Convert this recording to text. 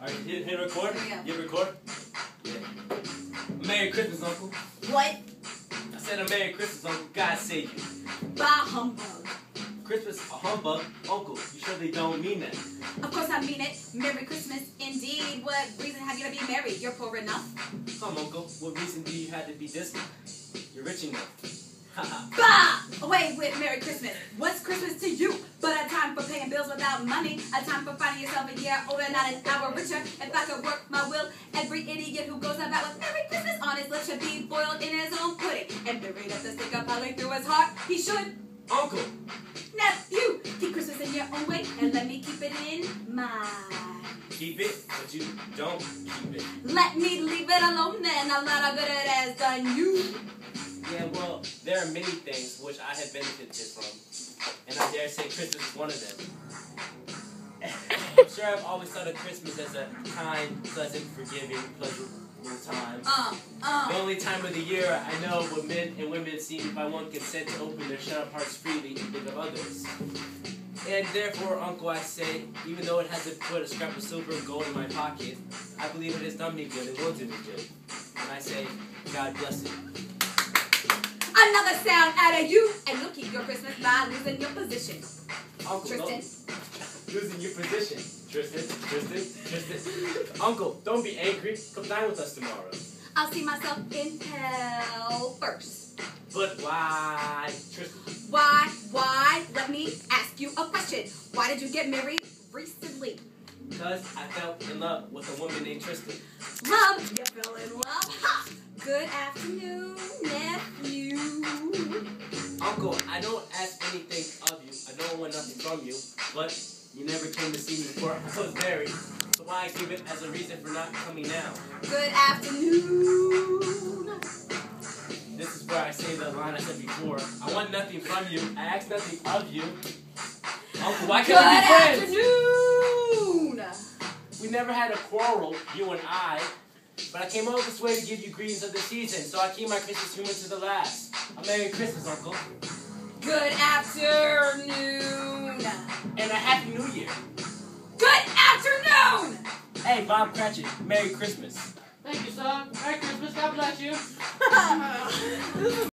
Alright, hit record? Yeah. You record? Yeah. Merry Christmas, Uncle. What? I said a Merry Christmas, Uncle. God save you. Bah humbug. Christmas, a humbug? Uncle, you surely don't mean that. Of course I mean it. Merry Christmas, indeed. What reason have you to be married? You're poor enough. Come, Uncle. What reason do you have to be this? You're rich enough. Bah! Away with Merry Christmas. What's Christmas to you? But a time for paying bills without money. A time for finding yourself a year older, not an hour richer. If I could work my will, every idiot who goes about with Merry Christmas on his lips should be boiled in his own pudding. And buried up the stick of holly through his heart, he should. Uncle! Nephew, keep Christmas in your own way and let me keep it in mine. Keep it, but you don't keep it. Let me leave it alone then. A lot of good it has done you. Yeah, well, there are many things which I have benefited from, and I dare say Christmas is one of them. I'm sure I've always thought of Christmas as a kind, pleasant, forgiving, pleasurable time. The only time of the year I know when men and women seem by one consent to open their shut-up hearts freely and think of others. And therefore, Uncle, I say, even though it hasn't put a scrap of silver and gold in my pocket, I believe it has done me good and will do me good. And I say, God bless it. Another sound out of you, and you'll keep your Christmas by losing your position. Uncle, Tristan. Losing your position. Tristan. Uncle, don't be angry. Come dine with us tomorrow. I'll see myself in hell first. But why, Tristan? Why? Let me ask you a question. Why did you get married recently? Because I fell in love with a woman named Tristan. Love? You fell in love? Ha! Good afternoon, nephew. Uncle, I don't ask anything of you. I don't want nothing from you. But you never came to see me before I was married. So why give it as a reason for not coming now? Good afternoon. This is where I say the line I said before. I want nothing from you. I ask nothing of you. Uncle, why can't we be friends? Good afternoon. We never had a quarrel, you and I. But I came all this way to give you greetings of the season, so I keep my Christmas humor to the last. A Merry Christmas, Uncle. Good afternoon. And a Happy New Year. Good afternoon. Hey, Bob Cratchit, Merry Christmas. Thank you, son. Merry Christmas. God bless you.